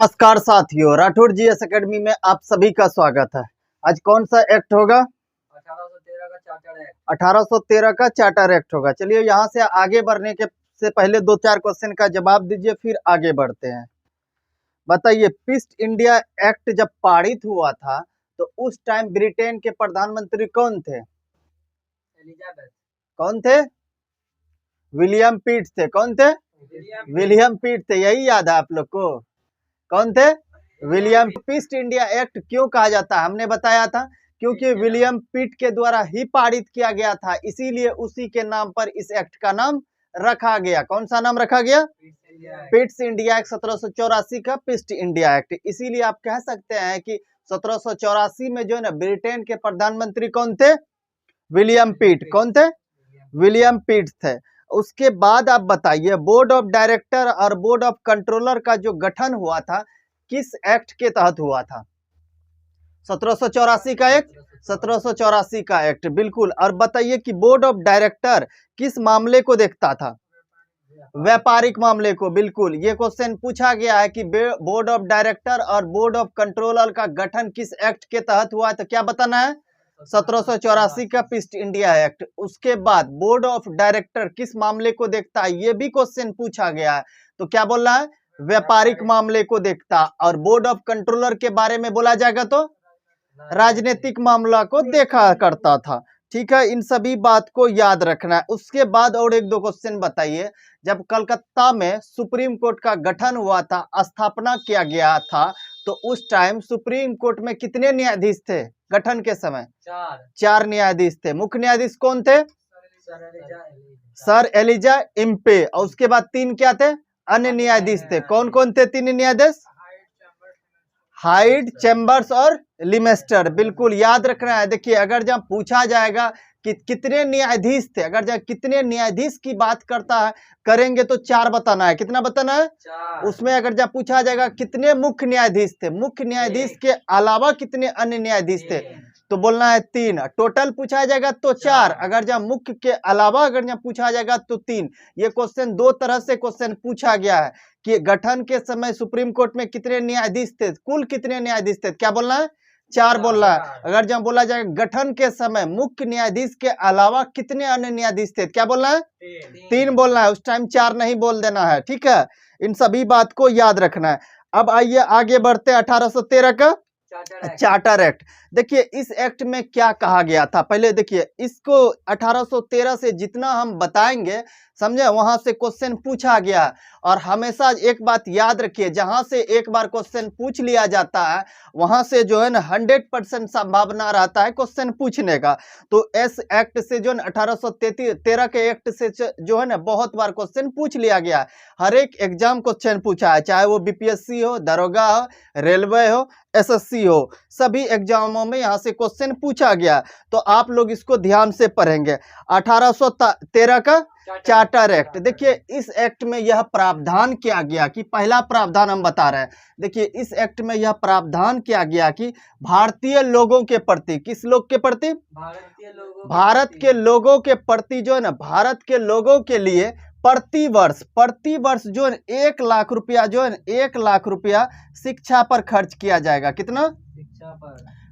नमस्कार साथियों, Rathore G S academy में आप सभी का स्वागत है। आज कौन सा एक्ट होगा? 1813 का चार्टर एक्ट। 1813 का चार्टर एक्ट होगा। चलिए यहाँ से आगे बढ़ने के से पहले दो चार क्वेश्चन का जवाब दीजिए, फिर आगे बढ़ते हैं। बताइए, ईस्ट इंडिया एक्ट जब पारित हुआ था तो उस टाइम ब्रिटेन के प्रधानमंत्री कौन थे? एलिजाबेथ। कौन थे? विलियम पिट थे। कौन थे? विलियम पिट थे। यही याद है आप लोग को? कौन थे? विलियम। ईस्ट इंडिया एक्ट क्यों कहा जाता है हमने बताया था, क्योंकि विलियम पिट के द्वारा ही पारित किया गया था, इसीलिए उसी के नाम पर इस एक्ट का नाम रखा गया। कौन सा नाम रखा गया? पिट्स इंडिया एक्ट 1784 का ईस्ट इंडिया एक्ट। इसीलिए आप कह सकते हैं कि 1784 में जो है ना ब्रिटेन के प्रधानमंत्री कौन थे? विलियम पिट। कौन थे? विलियम पिट थे। उसके बाद आप बताइए, बोर्ड ऑफ डायरेक्टर और बोर्ड ऑफ कंट्रोलर का जो गठन हुआ था किस एक्ट के तहत हुआ था? 1784 का एक्ट। 1784 का एक्ट, बिल्कुल। और बताइए कि बोर्ड ऑफ डायरेक्टर किस मामले को देखता था? व्यापारिक मामले को, बिल्कुल। ये क्वेश्चन पूछा गया है कि बोर्ड ऑफ डायरेक्टर और बोर्ड ऑफ कंट्रोलर का गठन किस एक्ट के तहत हुआ है, तो क्या बताना है? 1784 का ईस्ट इंडिया एक्ट। उसके बाद बोर्ड ऑफ डायरेक्टर किस मामले को देखता है, ये भी क्वेश्चन पूछा गया है, तो क्या बोलना है? व्यापारिक मामले को देखता। और बोर्ड ऑफ कंट्रोलर के बारे में बोला जाएगा तो राजनीतिक मामला को देखा करता था। ठीक है, इन सभी बात को याद रखना है। उसके बाद और एक दो क्वेश्चन बताइए, जब कलकत्ता में सुप्रीम कोर्ट का गठन हुआ था, स्थापना किया गया था, तो उस टाइम सुप्रीम कोर्ट में कितने न्यायाधीश थे गठन के समय? चार न्यायाधीश थे। मुख्य न्यायाधीश कौन थे? Sir Elijah Impey. और उसके बाद तीन क्या थे? अन्य न्यायाधीश थे। कौन कौन थे तीन न्यायाधीश? हाइड, चैम्बर्स और लिमेस्टर। बिल्कुल याद रखना है। देखिए, अगर जब पूछा जाएगा कि कितने न्यायाधीश थे, अगर जब कितने न्यायाधीश की बात करेंगे तो चार बताना है। कितना बताना है? उसमें अगर जब पूछा जाएगा कितने मुख्य न्यायाधीश थे, मुख्य न्यायाधीश के अलावा कितने अन्य न्यायाधीश थे, तो बोलना है तीन। टोटल पूछा जाएगा तो चार, अगर जब मुख्य के अलावा अगर जब पूछा जाएगा तो तीन। ये क्वेश्चन दो तरह से क्वेश्चन पूछा गया है कि गठन के समय सुप्रीम कोर्ट में कितने न्यायाधीश थे, कुल कितने न्यायाधीश थे, क्या बोलना है? चार बोलना है। अगर जब बोला जाएगा गठन के समय मुख्य न्यायाधीश के अलावा कितने अन्य न्यायाधीश थे, क्या बोलना है? तीन बोलना है। उस टाइम चार नहीं बोल देना है। ठीक है, इन सभी बात को याद रखना है। अब आइए आगे बढ़ते हैं। 1813 का चार्टर एक्ट। देखिए, इस एक्ट में क्या कहा गया था, पहले देखिए इसको। 1813 से जितना हम बताएंगे, समझे, वहां से क्वेश्चन पूछा गया। और हमेशा एक बात याद रखिए, जहां से एक बार क्वेश्चन पूछ लिया जाता है वहां से जो है ना 100% संभावना रहता है क्वेश्चन पूछने का। तो इस एक्ट से जो है 1813 के एक्ट से जो है ना बहुत बार क्वेश्चन पूछ लिया गया। हर एक एग्जाम क्वेश्चन पूछा है, चाहे वो बीपीएससी हो, दरोगा हो, रेलवे हो, एसएससी हो, सभी एग्जामों में यहाँ से क्वेश्चन पूछा गया। तो आप लोग इसको ध्यान से पढ़ेंगे। 1813 का चार्टर एक्ट। देखिए, इस एक्ट में यह प्रावधान किया गया कि, पहला प्रावधान हम बता रहे हैं, देखिए इस एक्ट में यह प्रावधान किया गया कि भारतीय लोगों के प्रति, किस लोग के प्रति? भारत के लोगों के प्रति जो है ना, भारत के लोगों के लिए प्रति वर्ष जो है 1 लाख रुपया, जो है 1 लाख रुपया शिक्षा पर खर्च किया जाएगा। कितना?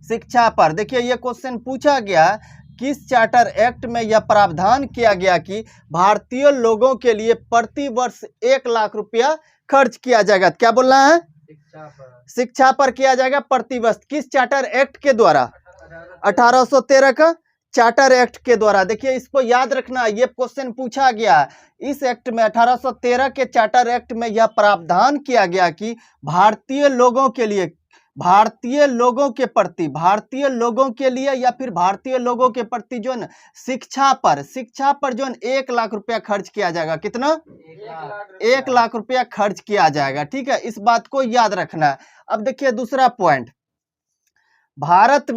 शिक्षा पर। देखिए, यह क्वेश्चन पूछा गया किस चार्टर एक्ट में यह प्रावधान किया गया कि भारतीय लोगों के लिए प्रति वर्ष 1 लाख रुपया खर्च किया जाएगा। क्या बोलना है? शिक्षा पर किया जाएगा प्रति वर्ष। किस चार्टर एक्ट के द्वारा? 1813 का चार्टर एक्ट के द्वारा। देखिए, इसको याद रखना, ये क्वेश्चन पूछा गया। इस एक्ट में 1813 के चार्टर एक्ट में यह प्रावधान किया गया कि भारतीय लोगों के लिए, भारतीय लोगों के प्रति, भारतीय लोगों के लिए या फिर भारतीय लोगों के प्रति जो है ना शिक्षा पर जो है 1 लाख रुपया खर्च किया जाएगा। कितना? 1 लाख रुपया खर्च किया जाएगा। ठीक है, इस बात को याद रखना है। अब देखिए दूसरा पॉइंट, भारत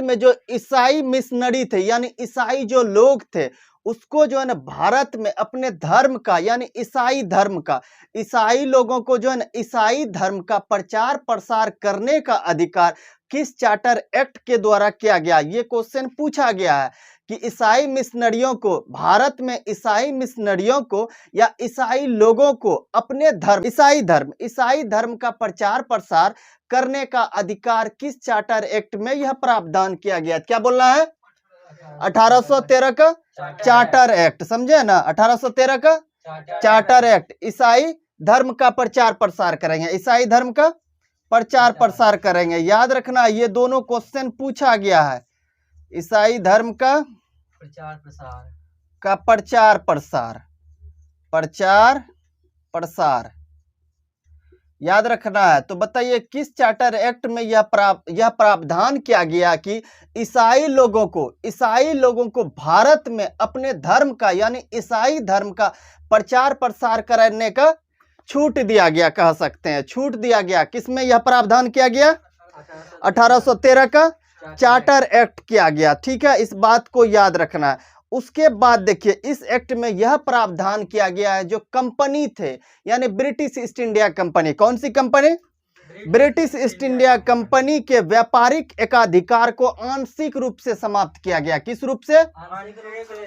में जो ईसाई मिशनरी थे, यानी ईसाई जो लोग थे, उसको जो है ना भारत में अपने धर्म का, यानी ईसाई धर्म का, ईसाई लोगों को जो है ना ईसाई धर्म का प्रचार प्रसार करने का अधिकार किस चार्टर एक्ट के द्वारा किया गया? ये क्वेश्चन पूछा गया है कि ईसाई मिशनरियों को, भारत में ईसाई मिशनरियों को या ईसाई लोगों को अपने धर्म, ईसाई धर्म का प्रचार प्रसार करने का अधिकार किस चार्टर एक्ट में यह प्रावधान किया गया? क्या बोलना है? 1813 का चार्टर एक्ट, समझे ना? 1813 का चार्टर एक्ट। ईसाई धर्म का प्रचार प्रसार करेंगे, ईसाई धर्म का प्रचार प्रसार करेंगे। याद रखना, ये दोनों क्वेश्चन पूछा गया है। ईसाई धर्म का प्रचार प्रसार याद रखना है। तो बताइए किस चार्टर एक्ट में यह प्रावधान किया गया कि ईसाई लोगों को भारत में अपने धर्म का यानी ईसाई धर्म का प्रचार प्रसार करने का छूट दिया गया, कह सकते हैं छूट दिया गया। किसमें यह प्रावधान किया गया? 1813 का चार्टर एक्ट किया गया। ठीक है, इस बात को याद रखना है। उसके बाद देखिए इस एक्ट में यह प्रावधान किया गया है, जो कंपनी थे यानी ब्रिटिश ईस्ट इंडिया कंपनी, कौन सी company? British East India Company के व्यापारिक एकाधिकार को आंशिक रूप से समाप्त किया गया। किस रूप से?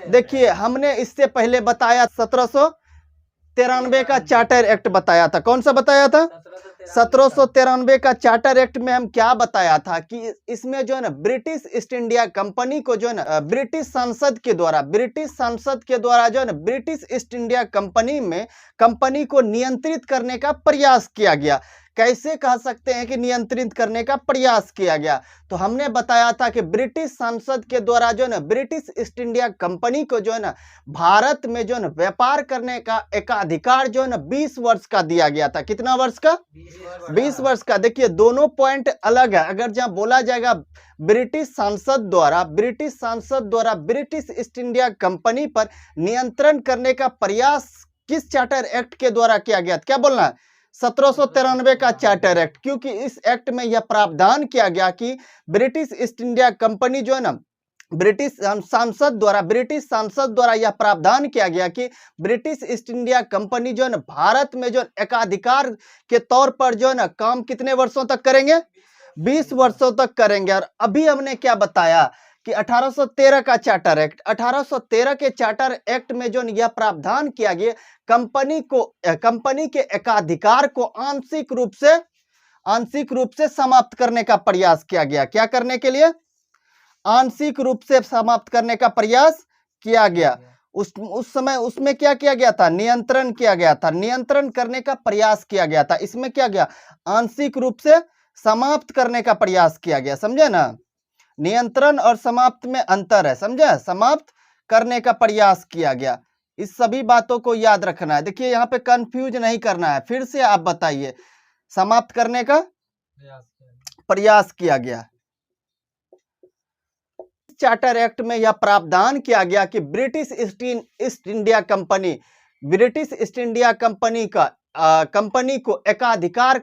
देखिए हमने इससे पहले बताया 1793 का चार्टर एक्ट बताया था। कौन सा बताया था? 1793 का चार्टर एक्ट में हम क्या बताया था कि इसमें जो है ना ब्रिटिश ईस्ट इंडिया कंपनी को जो है ना ब्रिटिश संसद के द्वारा जो है ना ब्रिटिश ईस्ट इंडिया कंपनी को नियंत्रित करने का प्रयास किया गया। कैसे कह सकते हैं कि नियंत्रित करने का प्रयास किया गया? तो हमने बताया था कि ब्रिटिश संसद के द्वारा जो है ना ब्रिटिश ईस्ट इंडिया कंपनी को जो है ना भारत में जो है ना व्यापार करने का एकाधिकार जो है ना 20 वर्ष का दिया गया था। कितना वर्ष का? 20 वर्ष का। देखिए दोनों पॉइंट अलग है। अगर जहां बोला जाएगा ब्रिटिश संसद द्वारा ब्रिटिश ईस्ट इंडिया कंपनी पर नियंत्रण करने का प्रयास किस चार्टर एक्ट के द्वारा किया गया? क्या बोलना है? 1793 का चार्टर एक्ट, क्योंकि इस एक्ट में यह प्रावधान किया गया कि ब्रिटिश ईस्ट इंडिया कंपनी जो है ना ब्रिटिश संसद द्वारा यह प्रावधान किया गया कि ब्रिटिश ईस्ट इंडिया कंपनी जो है ना भारत में जो एकाधिकार के तौर पर जो है ना काम कितने वर्षों तक करेंगे? 20 वर्षों तक करेंगे। और अभी हमने क्या बताया कि 1813 का चार्टर एक्ट, 1813 के चार्टर एक्ट में जो यह प्रावधान किया गया कंपनी के एकाधिकार को आंशिक रूप से समाप्त करने का प्रयास किया गया। क्या करने के लिए? आंशिक रूप से समाप्त करने का प्रयास किया गया। उस समय उसमें क्या किया गया था? नियंत्रण किया गया था, नियंत्रण करने का प्रयास किया गया था। इसमें क्या गया? आंशिक रूप से समाप्त करने का प्रयास किया गया। समझे ना? नियंत्रण और समाप्त में अंतर है, समझे? समाप्त करने का प्रयास किया गया। इस सभी बातों को याद रखना है। देखिए यहाँ पे कंफ्यूज नहीं करना है। फिर से आप बताइए, समाप्त करने का प्रयास किया गया। चार्टर एक्ट में यह प्रावधान किया गया कि ब्रिटिश ईस्ट इंडिया कंपनी को एकाधिकार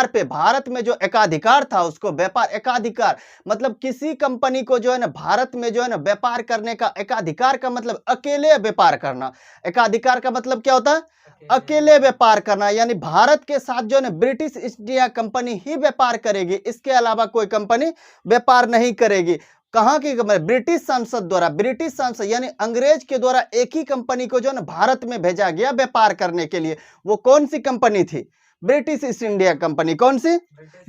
पे, भारत में जो एकाधिकार था उसको व्यापार एकाधिकार, मतलब किसी कंपनी को जो है ना भारत में जो है ना व्यापार करने का एकाधिकार का मतलब अकेले व्यापार करना। एकाधिकार का मतलब क्या होता है? अकेले व्यापार करना। यानी भारत के साथ जो है ना ब्रिटिश ईस्ट इंडिया कंपनी ही व्यापार करेगी, इसके अलावा कोई कंपनी व्यापार नहीं करेगी। कहाँ की? ब्रिटिश संसद यानी अंग्रेज के द्वारा एक ही कंपनी को जो है ना भारत में भेजा गया व्यापार करने के लिए। वो कौन सी कंपनी थी? British East India Company. कौन सी?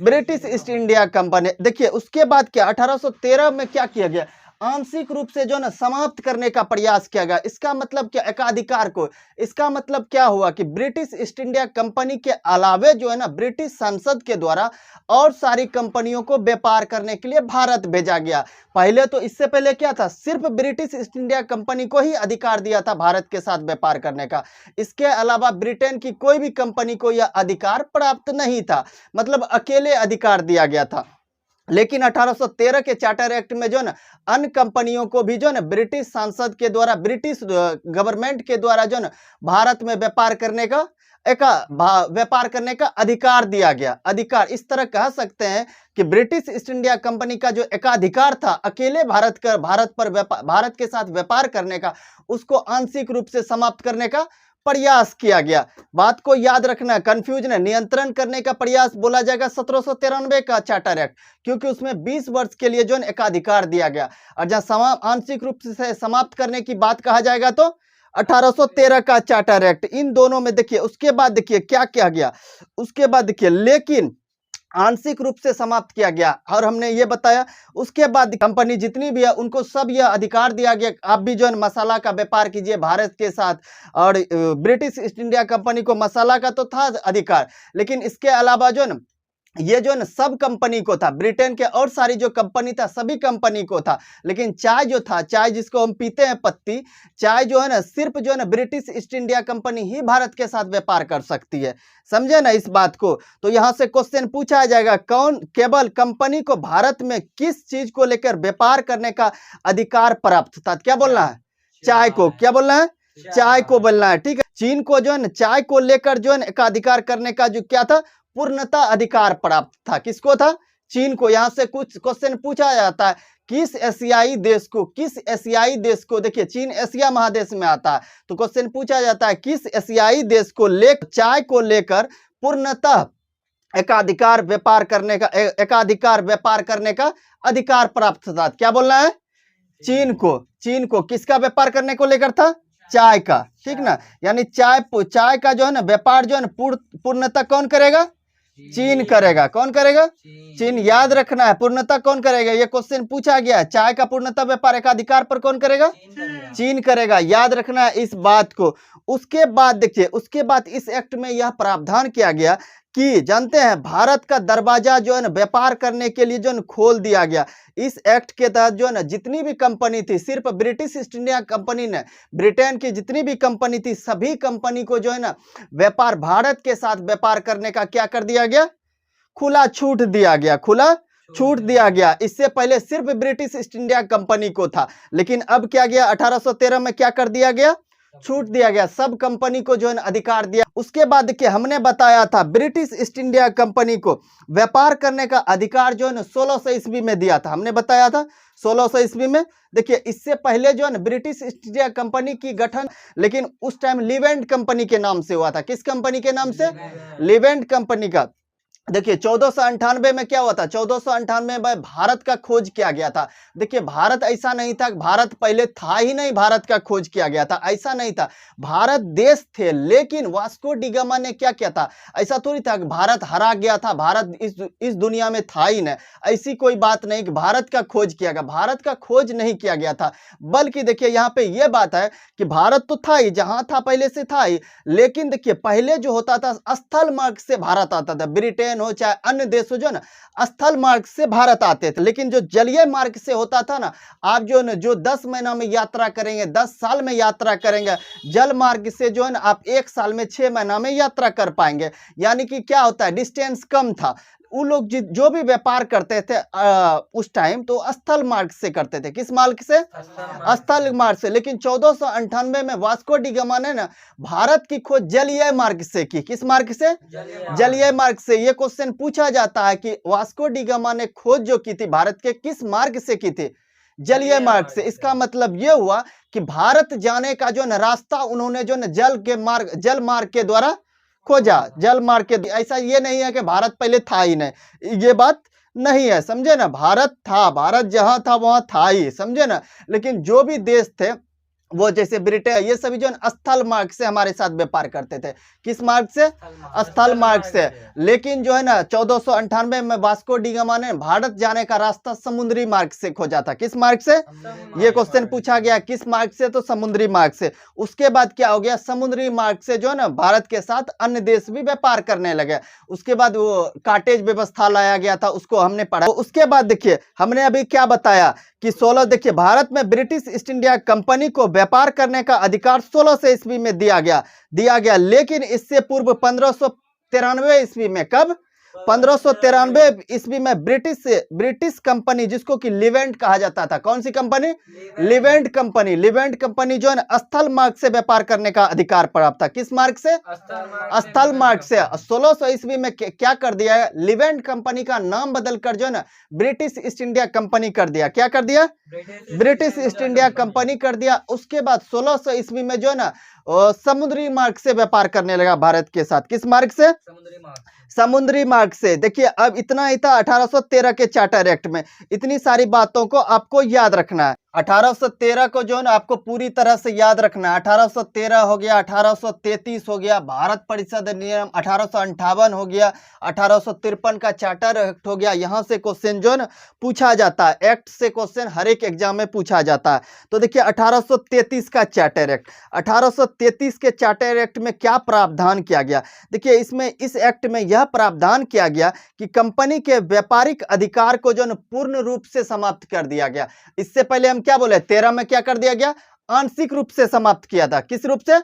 British East India Company. देखिए उसके बाद क्या 1813 में क्या किया गया? आंशिक रूप से जो ना समाप्त करने का प्रयास किया गया। इसका मतलब क्या? एकाधिकार को। इसका मतलब क्या हुआ कि ब्रिटिश ईस्ट इंडिया कंपनी के अलावे जो है ना ब्रिटिश संसद के द्वारा और सारी कंपनियों को व्यापार करने के लिए भारत भेजा गया। पहले तो इससे पहले क्या था? सिर्फ ब्रिटिश ईस्ट इंडिया कंपनी को ही अधिकार दिया था भारत के साथ व्यापार करने का। इसके अलावा ब्रिटेन की कोई भी कंपनी को यह अधिकार प्राप्त नहीं था, मतलब अकेले अधिकार दिया गया था। लेकिन 1813 के चार्टर एक्ट में जो है ना अन्य कंपनियों को भी जो है ना ब्रिटिश संसद के द्वारा, ब्रिटिश गवर्नमेंट के द्वारा जो है ना भारत में व्यापार करने का अधिकार दिया गया। अधिकार इस तरह कह सकते हैं कि ब्रिटिश ईस्ट इंडिया कंपनी का जो एकाधिकार था अकेले भारत के साथ व्यापार करने का, उसको आंशिक रूप से समाप्त करने का प्रयास किया गया। बात को याद रखना, कंफ्यूजन है। नियंत्रण करने का प्रयास बोला जाएगा 1793 का चार्टर एक्ट, क्योंकि उसमें 20 वर्ष के लिए जो है एकाधिकार दिया गया। और जहां आंशिक रूप से समाप्त करने की बात कहा जाएगा तो 1813 का चार्टर एक्ट। इन दोनों में देखिए, उसके बाद देखिए क्या किया गया, उसके बाद देखिए लेकिन आंशिक रूप से समाप्त किया गया। और हमने ये बताया उसके बाद कंपनी जितनी भी है उनको सब यह अधिकार दिया गया, आप भी जो है मसाला का व्यापार कीजिए भारत के साथ। और ब्रिटिश ईस्ट इंडिया कंपनी को मसाला का तो था अधिकार, लेकिन इसके अलावा जो है ये जो है ना सब कंपनी को था, ब्रिटेन के और सारी जो कंपनी था सभी कंपनी को था। लेकिन चाय जो था, चाय जिसको हम पीते हैं पत्ती, चाय जो है ना सिर्फ जो है ना ब्रिटिश ईस्ट इंडिया कंपनी ही भारत के साथ व्यापार कर सकती है। समझे ना इस बात को। तो यहां से क्वेश्चन पूछा जाएगा, कौन केवल कंपनी को भारत में किस चीज को लेकर व्यापार करने का अधिकार प्राप्त था? क्या बोलना है? चाय को। क्या बोलना है? चाय को बोलना है। ठीक है। चीन को जो है ना चाय को लेकर जो है एकाधिकार करने का जो क्या था, पूर्णता अधिकार प्राप्त था। किसको था? चीन को। यहां से कुछ क्वेश्चन पूछा जाता है, किस एशियाई देश को, किस एशियाई देश को, देखिए चीन एशिया महादेश में आता है, तो क्वेश्चन पूछा जाता है किस एशियाई देश को लेकर चाय को लेकर पूर्णतः एकाधिकार व्यापार करने का एकाधिकार व्यापार करने का अधिकार प्राप्त था? क्या बोलना है? चीन को। चीन को किसका व्यापार करने को लेकर था? चाय का। ठीक ना। यानी चाय का जो है ना व्यापार जो है ना पूर्णतः कौन करेगा? चीन करेगा। कौन करेगा? चीन। याद रखना है, पूर्णतः कौन करेगा? ये क्वेश्चन पूछा गया है। चाय का पूर्णतः व्यापार एकाधिकार पर कौन करेगा? चीन करेगा। याद रखना है इस बात को। उसके बाद देखिए, उसके बाद इस एक्ट में यह प्रावधान किया गया कि जानते हैं भारत का दरवाजा जो है ना व्यापार करने के लिए जो है खोल दिया गया। इस एक्ट के तहत जो है ना जितनी भी कंपनी थी, सिर्फ ब्रिटिश ईस्ट इंडिया कंपनी ने, ब्रिटेन की जितनी भी कंपनी थी सभी कंपनी को जो है ना व्यापार भारत के साथ व्यापार करने का क्या कर दिया गया? खुला छूट दिया गया। खुला छूट दिया गया। इससे पहले सिर्फ ब्रिटिश ईस्ट इंडिया कंपनी को था, लेकिन अब क्या गया 1813 में क्या कर दिया गया? छूट दिया गया। सब कंपनी को जो है अधिकार दिया। उसके बाद देखिए हमने बताया था ब्रिटिश ईस्ट इंडिया कंपनी को व्यापार करने का अधिकार जो है ना 1600 ईस्वी में दिया था। हमने बताया था 1600 ईस्वी में। देखिए इससे पहले जो है ना ब्रिटिश ईस्ट इंडिया कंपनी की गठन लेकिन उस टाइम लिवेंट कंपनी के नाम से हुआ था। किस कंपनी के नाम से? लिवेंट कंपनी का। देखिए 1498 में क्या हुआ था? 1498 में भारत का खोज किया गया था। देखिए भारत ऐसा नहीं था, भारत पहले था ही नहीं, भारत का खोज किया गया था, ऐसा नहीं था। भारत देश थे, लेकिन वास्को डी गामा ने क्या किया था? ऐसा थोड़ी था कि भारत हरा गया था, भारत इस दुनिया में था ही नहीं। ऐसी कोई बात नहीं कि भारत का खोज किया गया। भारत का खोज नहीं किया गया था, बल्कि देखिए यहाँ पे ये बात है कि भारत तो था ही, जहां था पहले से था ही, लेकिन देखिए पहले जो होता था स्थल मार्ग से भारत आता था। ब्रिटेन हो चाहे अन्य देश हो, जो ना स्थल मार्ग से भारत आते थे। लेकिन जो जलीय मार्ग से होता था ना, आप जो 10 महीना में यात्रा करेंगे, 10 साल में यात्रा करेंगे, जल मार्ग से जो है ना आप 1 साल में 6 महीना में यात्रा कर पाएंगे। यानी कि क्या होता है, डिस्टेंस कम था। वो लोग जो भी व्यापार करते थे उस टाइम तो स्थल मार्ग से करते थे। किस मार्ग से? स्थल मार्ग से। लेकिन 1498 में वास्को डी गामा ने ना भारत की खोज जलीय मार्ग से की। किस मार्ग से? जलीय मार्ग से। ये क्वेश्चन पूछा जाता है कि वास्को डी गामा ने खोज जो की थी भारत के किस मार्ग से की थी? जलीय मार्ग से। इसका मतलब ये हुआ कि भारत जाने का जो न रास्ता उन्होंने जो न जल मार्ग के द्वारा खोजा। जल मार्ग के। ऐसा ये नहीं है कि भारत पहले था ही नहीं, ये बात नहीं है। समझे ना। भारत था, भारत जहां था वहां था ही, समझे ना। लेकिन जो भी देश थे वो जैसे ब्रिटेन, ये सभी जो है स्थल मार्ग से हमारे साथ व्यापार करते थे। किस मार्ग से? स्थल मार्ग से। लेकिन जो है ना 1498 में वास्को डी गामा ने भारत जाने का रास्ता समुद्री मार्ग से खोजा था। किस मार्ग से? ये क्वेश्चन पूछा गया किस मार्ग से, तो समुद्री मार्ग से। उसके बाद क्या हो गया, समुद्री मार्ग से जो है ना भारत के साथ अन्य देश भी व्यापार करने लगे। उसके बाद वो काटेज व्यवस्था लाया गया था, उसको हमने पढ़ा। उसके बाद देखिए हमने अभी क्या बताया कि 16 देखिए भारत में ब्रिटिश ईस्ट इंडिया कंपनी को व्यापार करने का अधिकार 1600 ईस्वी में दिया गया। लेकिन इससे पूर्व 1593 ईस्वी में, कब? 1593 ईस्वी में ब्रिटिश कंपनी जिसको कि लिवेंट कहा जाता था। कौन सी company? Levant company. Levant company जो है स्थल मार्ग से व्यापार करने का अधिकार प्राप्त था। किस मार्ग से? स्थल मार्ग से। 1600 ईस्वी में क्या कर दिया है, लिवेंट कंपनी का नाम बदलकर जो है ना ब्रिटिश ईस्ट इंडिया कंपनी कर दिया। क्या कर दिया? ब्रिटिश ईस्ट इंडिया कंपनी कर दिया। उसके बाद 1600 ईस्वी में जो है ना समुद्री मार्ग से व्यापार करने लगा भारत के साथ। किस मार्ग से? समुद्री मार्ग। समुद्री मार्ग से। देखिए अब इतना ही था 1813 के चार्टर एक्ट में। इतनी सारी बातों को आपको याद रखना है। 1813 को जो है ना आपको पूरी तरह से याद रखना है। 1813 हो गया, 1833 हो गया, भारत परिषद अधिनियम 1858 हो गया, 1853 का चार्टर एक्ट हो गया। यहाँ से क्वेश्चन जो है ना पूछा जाता है, एक्ट से क्वेश्चन हर एक एग्जाम में पूछा जाता है। तो देखिए 1833 का चार्टर एक्ट, 1833 के चार्टर एक्ट में क्या प्रावधान किया गया? देखिए इसमें, इस एक्ट में यह प्रावधान किया गया कि कंपनी के व्यापारिक अधिकार को जो पूर्ण रूप से समाप्त कर दिया गया। इससे पहले हम क्या बोले, 13 में क्या कर दिया गया? आंशिक रूप से समाप्त किया था। किस रूप से?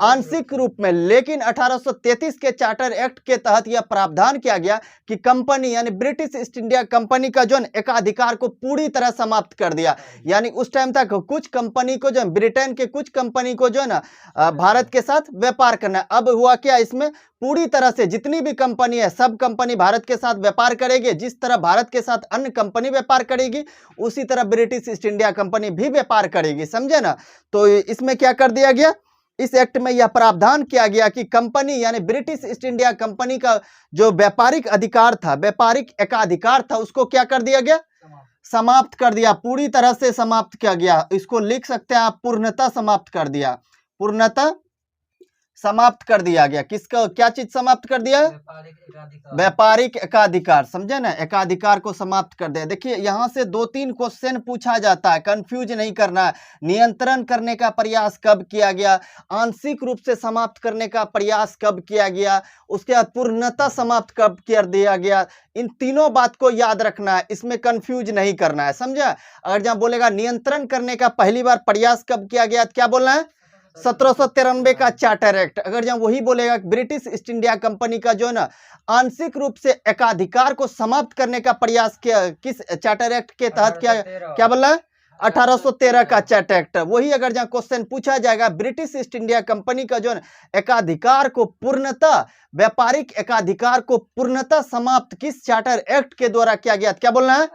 आंशिक रूप में। लेकिन 1833 के चार्टर एक्ट के तहत यह प्रावधान किया गया कि कंपनी यानी ब्रिटिश ईस्ट इंडिया कंपनी का जो एकाधिकार को पूरी तरह समाप्त कर दिया। यानी उस टाइम तक कुछ कंपनी को जो, ब्रिटेन के कुछ कंपनी को जो है ना भारत के साथ व्यापार करना। अब हुआ क्या, इसमें पूरी तरह से जितनी भी कंपनी है सब कंपनी भारत के साथ व्यापार करेगी। जिस तरह भारत के साथ अन्य कंपनी व्यापार करेगी उसी तरह ब्रिटिश ईस्ट इंडिया कंपनी भी व्यापार करेगी, समझे ना। तो इसमें क्या कर दिया गया, इस एक्ट में यह प्रावधान किया गया कि कंपनी यानी ब्रिटिश ईस्ट इंडिया कंपनी का जो व्यापारिक अधिकार था, व्यापारिक एकाधिकार था, उसको क्या कर दिया गया? समाप्त कर दिया, पूरी तरह से समाप्त किया गया। इसको लिख सकते हैं आप, पूर्णतः समाप्त कर दिया, पूर्णतः समाप्त कर दिया गया। किसका, क्या चीज समाप्त कर दिया? व्यापारिक एकाधिकार, समझे ना, एकाधिकार को समाप्त कर दिया। देखिए यहाँ से 2-3 क्वेश्चन पूछा जाता है, कंफ्यूज नहीं करना है। नियंत्रण करने का प्रयास कब किया गया, आंशिक रूप से समाप्त करने का प्रयास कब किया गया, उसके बाद पूर्णतः समाप्त कब कर दिया गया, इन तीनों बात को याद रखना है, इसमें कंफ्यूज नहीं करना है, समझा। अगर जहां बोलेगा नियंत्रण करने का पहली बार प्रयास कब किया गया, क्या बोलना है? 1793 का चार्टर एक्ट। अगर जब वही बोलेगा ब्रिटिश ईस्ट इंडिया कंपनी का जो है ना आंशिक रूप से एकाधिकार को समाप्त करने का प्रयास किया, किस चार्टर एक्ट के तहत किया, क्या बोल रहा है? 1813 का चार्टर एक्ट। वही अगर जहां क्वेश्चन पूछा जाएगा ब्रिटिश ईस्ट इंडिया कंपनी का जो एकाधिकार को पूर्णतः, व्यापारिक एकाधिकार को पूर्णतः समाप्त किस चार्टर एक्ट के द्वारा किया गया, क्या बोलना है?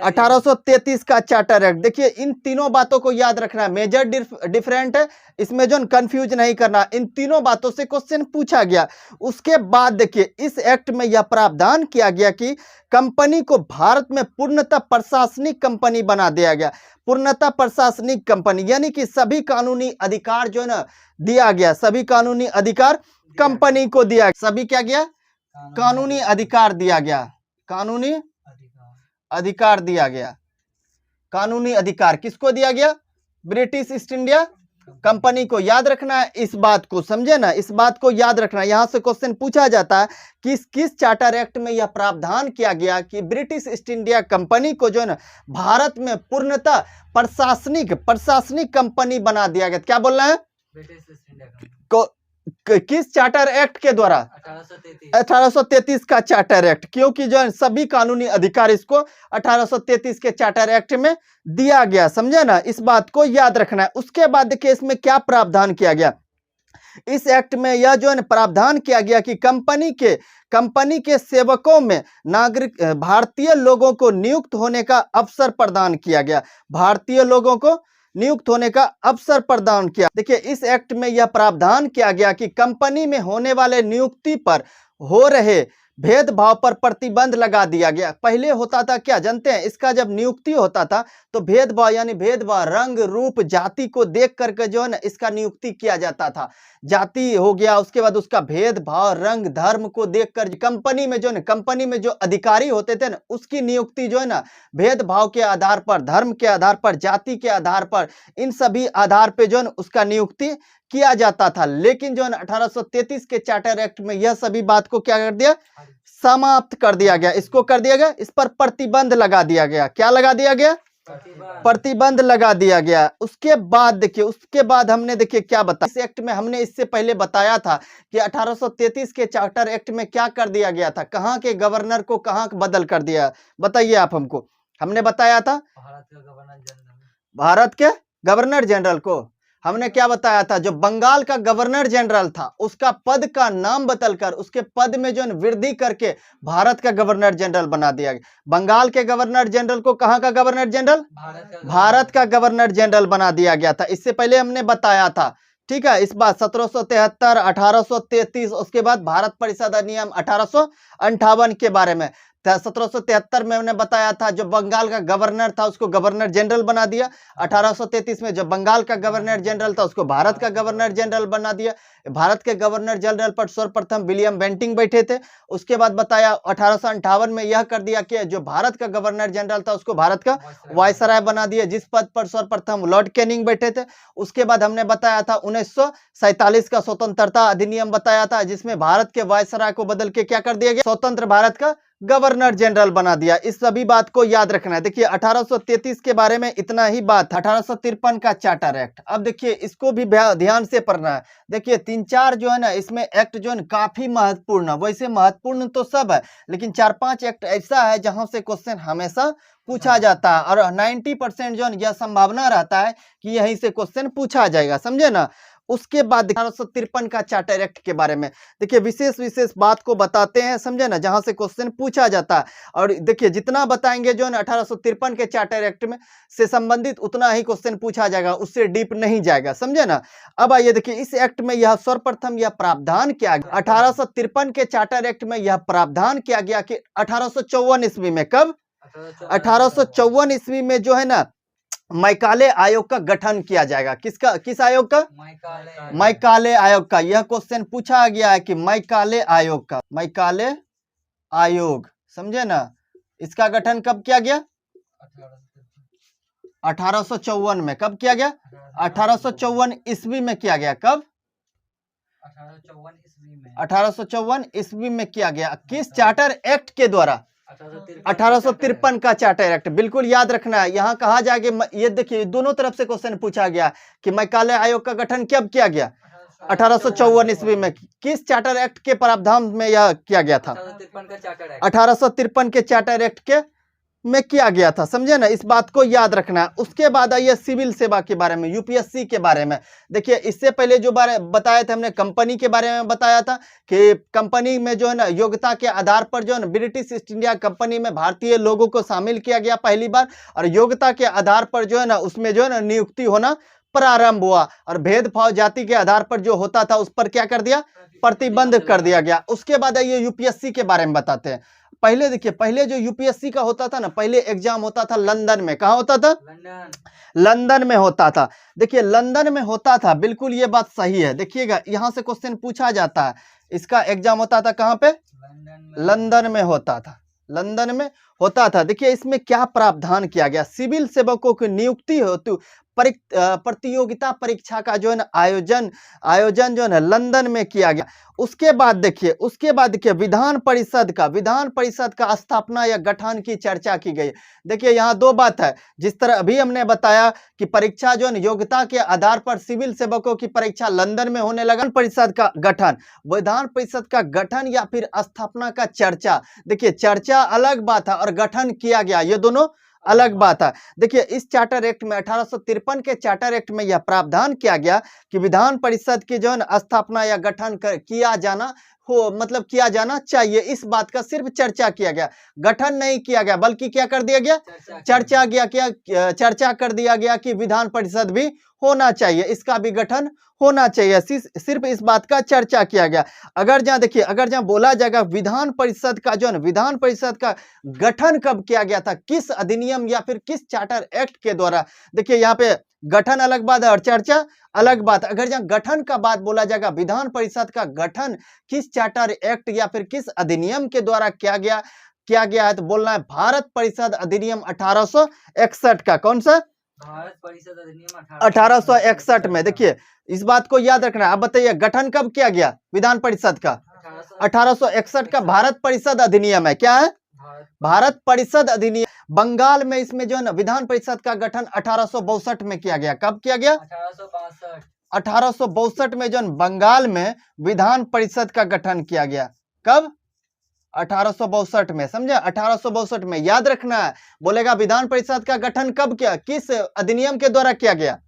1833 का चार्टर एक्ट। देखिए इन तीनों बातों को याद रखना है, मेजर डिफरेंट है, इसमें जो कंफ्यूज नहीं करना। इन तीनों बातों से क्वेश्चन पूछा गया। उसके बाद देखिए इस एक्ट में यह प्रावधान किया गया कि कंपनी को भारत में पूर्णतः प्रशासनिक कंपनी बना दिया गया। पूर्णतः प्रशासनिक कंपनी यानी कि सभी कानूनी अधिकार जो है ना दिया गया, सभी कानूनी अधिकार कंपनी को दिया। सभी क्या गया? कानूनी अधिकार दिया गया, कानूनी अधिकार दिया गया। कानूनी अधिकार किसको दिया गया? ब्रिटिश ईस्ट इंडिया कंपनी को। याद रखना है इस बात को, समझे ना, इस बात को याद रखना। यहां से क्वेश्चन पूछा जाता है कि किस चार्टर एक्ट में यह प्रावधान किया गया कि ब्रिटिश ईस्ट इंडिया कंपनी को जो है ना भारत में पूर्णतः प्रशासनिक कंपनी बना दिया गया। क्या बोलना है? ब्रिटिश ईस्ट इंडिया को किस चार्टर एक्ट के द्वारा? 1833 का चार्टर एक्ट। क्योंकि जो है सभी कानूनी अधिकार इसको 1833 के चार्टर एक्ट में दिया गया, समझे ना, इस बात को याद रखना है। उसके बाद देखिए इसमें क्या प्रावधान किया गया। इस एक्ट में यह जो है प्रावधान किया गया कि कंपनी के सेवकों में नागरिक भारतीय लोगों को नियुक्त होने का अवसर प्रदान किया गया। भारतीय लोगों को नियुक्त होने का अवसर प्रदान किया। देखिए इस एक्ट में यह प्रावधान किया गया कि कंपनी में होने वाले नियुक्ति पर हो रहे भेदभाव पर प्रतिबंध लगा दिया गया। पहले होता था क्या जानते हैं, इसका जब नियुक्ति होता था तो भेदभाव यानी भेदभाव रंग रूप जाति को देख करके जो है ना इसका नियुक्ति किया जाता था। जाति हो गया, उसके बाद उसका भेदभाव रंग धर्म को देखकर कंपनी में जो है, कंपनी में जो अधिकारी होते थे ना उसकी नियुक्ति जो है ना भेदभाव के आधार पर, धर्म के आधार पर, जाति के आधार पर, इन सभी आधार पे जो है उसका नियुक्ति किया जाता था। लेकिन जो है 1833 के चार्टर एक्ट में यह सभी बात को क्या कर दिया? समाप्त कर दिया गया। इसको कर दिया गया, इस पर प्रतिबंध लगा दिया गया। क्या लगा दिया गया? प्रतिबंध लगा दिया गया। उसके बाद देखिए, उसके बाद हमने देखिए क्या बताया इस एक्ट में। हमने इससे पहले बताया था कि 1833 के चार्टर एक्ट में क्या कर दिया गया था, कहाँ के गवर्नर को कहाँ बदल कर दिया, बताइए आप हमको। हमने बताया था भारत के गवर्नर जनरल को हमने क्या बताया था, जो बंगाल का गवर्नर जनरल था उसका पद का नाम बदलकर उसके पद में जो वृद्धि करके भारत का गवर्नर जनरल बना दिया गया। बंगाल के गवर्नर जनरल को कहां का गवर्नर जनरल? भारत का गवर्नर जनरल बना दिया गया था। इससे पहले हमने बताया था ठीक है, इस बात 1773, 1833, उसके बाद भारत परिषद अधिनियम 1858 के बारे में। 1773 में हमने बताया था जो बंगाल का गवर्नर था उसको गवर्नर जनरल बना दिया। 1833 में जो बंगाल का गवर्नर जनरल था उसको भारत का गवर्नर जनरल बना दिया। भारत के गवर्नर जनरल पर सर्वप्रथम विलियम बेंटिंग बैठे थे। उसके बाद बताया 1858 में यह कर दिया कि जो भारत का गवर्नर जनरल था उसको भारत का वायसराय बना दिया, जिस पद पर सर्वप्रथम लॉर्ड कैनिंग बैठे थे। उसके बाद हमने बताया था 1947 का स्वतंत्रता अधिनियम बताया था, जिसमें भारत के वायसराय को बदल के क्या कर दिया गया, स्वतंत्र भारत का गवर्नर जनरल बना दिया। इस सभी बात को याद रखना है। देखिए 1833 के बारे में इतना ही बात। 1853 का चार्टर एक्ट, अब देखिए इसको भी ध्यान से पढ़ना है। देखिए 3-4 जो है ना इसमें एक्ट जो है काफी महत्वपूर्ण है। वैसे महत्वपूर्ण तो सब है, लेकिन 4-5 एक्ट ऐसा है जहां से क्वेश्चन हमेशा पूछा जाता है और 90% जो है यह संभावना रहता है कि यहीं से क्वेश्चन पूछा जाएगा, समझे ना। उसके बाद 1853 का चार्टर एक्ट के बारे में देखिए विशेष बात को बताते हैं, समझे ना, जहां से क्वेश्चन पूछा जाता है। और देखिए जितना बताएंगे जो है ना 1853 के चार्टर एक्ट में से संबंधित उतना ही क्वेश्चन पूछा जाएगा, उससे डीप नहीं जाएगा, समझे ना। अब आइए देखिए इस एक्ट में यह सर्वप्रथम यह प्रावधान किया गया 1853 के चार्टर एक्ट में यह प्रावधान किया गया कि 1854 ईस्वी में, कब, 1854 ईस्वी में जो है ना मैकाले आयोग का गठन किया जाएगा। किस आयोग का, मैकाले आयोग का। यह क्वेश्चन पूछा गया है कि मैकाले आयोग का, मैकाले आयोग, समझे ना, इसका गठन कब किया गया, 1854 में। कब किया गया, 1854 ईस्वी में किया गया। कब, 1854 ईस्वी में किया गया। किस चार्टर एक्ट के द्वारा, 1853 का चार्टर एक्ट। बिल्कुल याद रखना है, यहां कहा जाएगा, ये देखिए दोनों तरफ से क्वेश्चन पूछा गया कि मैकाले आयोग का गठन कब किया गया, 1854 ईस्वी में। किस चार्टर एक्ट के प्रावधान में यह किया गया था, 1853 के चार्टर एक्ट के में किया गया था, समझे ना। इस बात को याद रखना है। उसके बाद आइए सिविल सेवा के बारे में, यूपीएससी के बारे में। देखिए इससे पहले जो बारे बताए थे हमने कंपनी के बारे में बताया था कि कंपनी में जो है ना योग्यता के आधार पर जो है ना ब्रिटिश ईस्ट इंडिया कंपनी में भारतीय लोगों को शामिल किया गया पहली बार, और योग्यता के आधार पर जो है ना उसमें जो है ना नियुक्ति होना प्रारंभ हुआ, और भेदभाव जाति के आधार पर जो होता था उस पर क्या कर दिया, प्रतिबंध कर दिया गया। उसके बाद आइए यूपीएससी के बारे में बताते हैं। पहले देखिए, पहले जो यूपीएससी का होता था ना, पहले एग्जाम होता था लंदन में। कहाँ होता था, लंदन में होता था। देखिए लंदन में होता था, बिल्कुल ये बात सही है। देखिएगा यहां से क्वेश्चन पूछा जाता है, इसका एग्जाम होता था कहाँ पे, लंदन में होता था, लंदन में होता था। देखिए इसमें क्या प्रावधान किया गया, सिविल सेवकों की नियुक्ति हेतु प्रतियोगिता परीक्षा का जो है ना आयोजन जो है ना लंदन में किया गया। उसके बाद देखिए विधान परिषद का स्थापना या गठन की चर्चा की गई। देखिए यहाँ दो बात है, जिस तरह अभी हमने बताया कि परीक्षा जो है योग्यता के आधार पर सिविल सेवकों की परीक्षा लंदन में होने लगा। परिषद का गठन, विधान परिषद का गठन या फिर स्थापना का चर्चा, देखिए चर्चा अलग बात है और गठन किया गया ये दोनों अलग बात है। देखिए इस चार्टर एक्ट में 1853 के चार्टर एक्ट में यह प्रावधान किया गया कि विधान परिषद की जो है स्थापना या गठन किया जाना हो, मतलब किया जाना चाहिए। इस बात का सिर्फ चर्चा किया गया, गठन नहीं किया गया, बल्कि क्या कर दिया गया, चर्चा कर दिया गया कि विधान परिषद भी होना चाहिए, इसका भी गठन होना चाहिए। सिर्फ इस बात का चर्चा किया गया। अगर जहां बोला जाएगा विधान परिषद का जो है विधान परिषद का गठन कब किया गया था, किस अधिनियम या फिर किस चार्टर एक्ट के द्वारा, देखिए यहाँ पे गठन अलग बात है और चर्चा अलग बात। अगर जहां गठन का बात बोला जाएगा, विधान परिषद का गठन किस चार्टर एक्ट या फिर किस अधिनियम के द्वारा किया गया है, तो बोलना है भारत परिषद अधिनियम 1861 का। कौन सा, भारत परिषद अधिनियम 1861 में। देखिए इस बात को याद रखना है। आप बताइए गठन कब किया गया विधान परिषद का, 1861 का भारत परिषद अधिनियम है। क्या है, भारत परिषद अधिनियम। बंगाल में इसमें जो है ना विधान परिषद का गठन 1862 में किया गया। कब किया गया, 1862 में जो बंगाल में विधान परिषद का गठन किया गया। कब, 1862 में, समझे, 1862 में। याद रखना है, बोलेगा विधान परिषद का गठन कब किया, किस अधिनियम के द्वारा किया गया,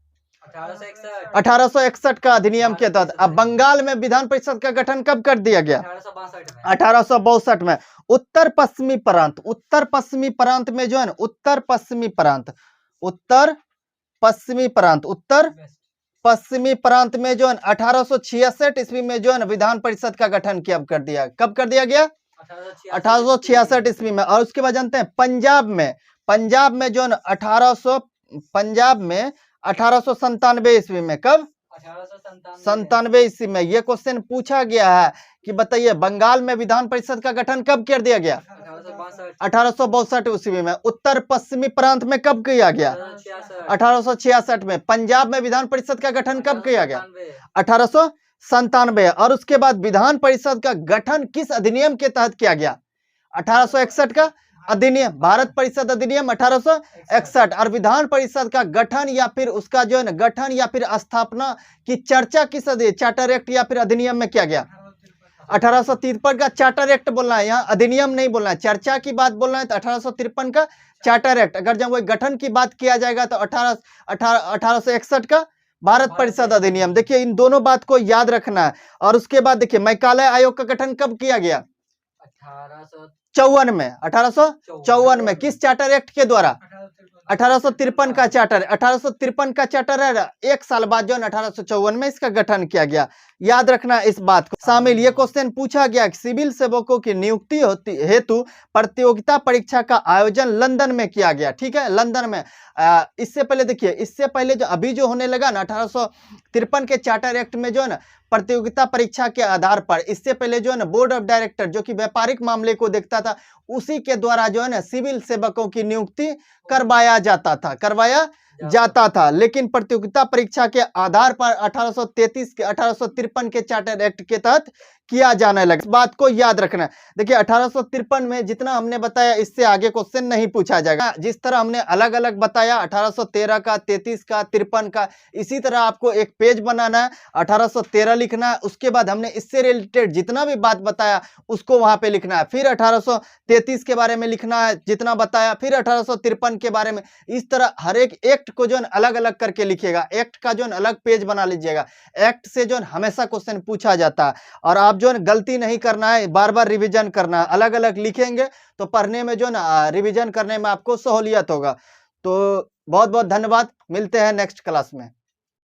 1861 का अधिनियम के तहत। अब बंगाल में विधान परिषद का गठन कब कर दिया गया, 1862 में। उत्तर पश्चिमी प्रांत में जो है ना उत्तर पश्चिमी प्रांत में जो है 1866 ईस्वी में जो है विधान परिषद का गठन किया कर दिया। कब कर दिया गया? 1866 ईस्वी में। और उसके बाद जानते हैं पंजाब में जो है 1897 ईस्वी में। कब? 97 ईस्वी में। ये क्वेश्चन पूछा गया है कि बताइए बंगाल में विधान परिषद का गठन कब कर दिया गया? 1862 ईस्वी में। उत्तर पश्चिमी प्रांत में कब किया गया? 1866 में। पंजाब में विधान परिषद का गठन कब किया गया? 1897। और उसके बाद विधान परिषद का गठन किस अधिनियम के तहत किया गया? 1861 का अधिनियम, भारत परिषद अधिनियम 1861। और विधान परिषद का गठन या फिर उसका जो है गठन या फिर स्थापना की चर्चा किस चार्टर एक्ट या फिर अधिनियम में किया गया? 1853 का चार्टर एक्ट बोलना है, यहाँ अधिनियम नहीं बोलना है। चर्चा की बात बोलना है तो 1853 का चार्टर एक्ट। अगर जब वही गठन की बात किया जाएगा तो 1861 का भारत परिषद अधिनियम। देखिए इन दोनों बात को याद रखना है। और उसके बाद देखिए मैकाले आयोग का गठन कब किया गया? 1854 में। 1854 में। किस चार्टर एक्ट के द्वारा? 1853 का चार्टर। 1853 का चार्टर है, एक साल बाद जो 1854 में इसका गठन किया गया। याद रखना इस बात को। शामिल ये क्वेश्चन पूछा गया कि सिविल सेवकों की नियुक्ति हेतु प्रतियोगिता परीक्षा का आयोजन लंदन में किया गया। ठीक है, लंदन में। इससे पहले देखिए, इससे पहले जो अभी जो होने लगा ना 1853 के चार्टर एक्ट में जो है ना प्रतियोगिता परीक्षा के आधार पर, इससे पहले जो है ना बोर्ड ऑफ डायरेक्टर जो कि व्यापारिक मामले को देखता था, उसी के द्वारा जो है ना सिविल सेवकों की नियुक्ति करवाया जाता था। लेकिन प्रतियोगिता परीक्षा के आधार पर 1853 के चार्टर एक्ट के तहत किया जाने लगा। इस बात को याद रखना है। देखिए 1853 में जितना हमने बताया इससे आगे क्वेश्चन नहीं पूछा जाएगा। जिस तरह हमने अलग अलग बताया 1813 का, 33 का, 53 का, इसी तरह आपको एक पेज बनाना है, 1813 लिखना है। उसके बाद हमने इससे रिलेटेड जितना भी बात बताया उसको वहां पे लिखना है। फिर 1833 के बारे में लिखना है जितना बताया, फिर 1853 के बारे में। इस तरह हर एक एक्ट को जो है अलग अलग करके लिखिएगा। एक्ट का जो है अलग पेज बना लीजिएगा। एक्ट से जो है हमेशा क्वेश्चन पूछा जाता है। और आप जो है गलती नहीं करना है, बार बार रिवीजन करना है। अलग अलग लिखेंगे तो पढ़ने में जो है ना रिवीजन करने में आपको सहूलियत होगा। तो बहुत बहुत धन्यवाद, मिलते हैं नेक्स्ट क्लास में।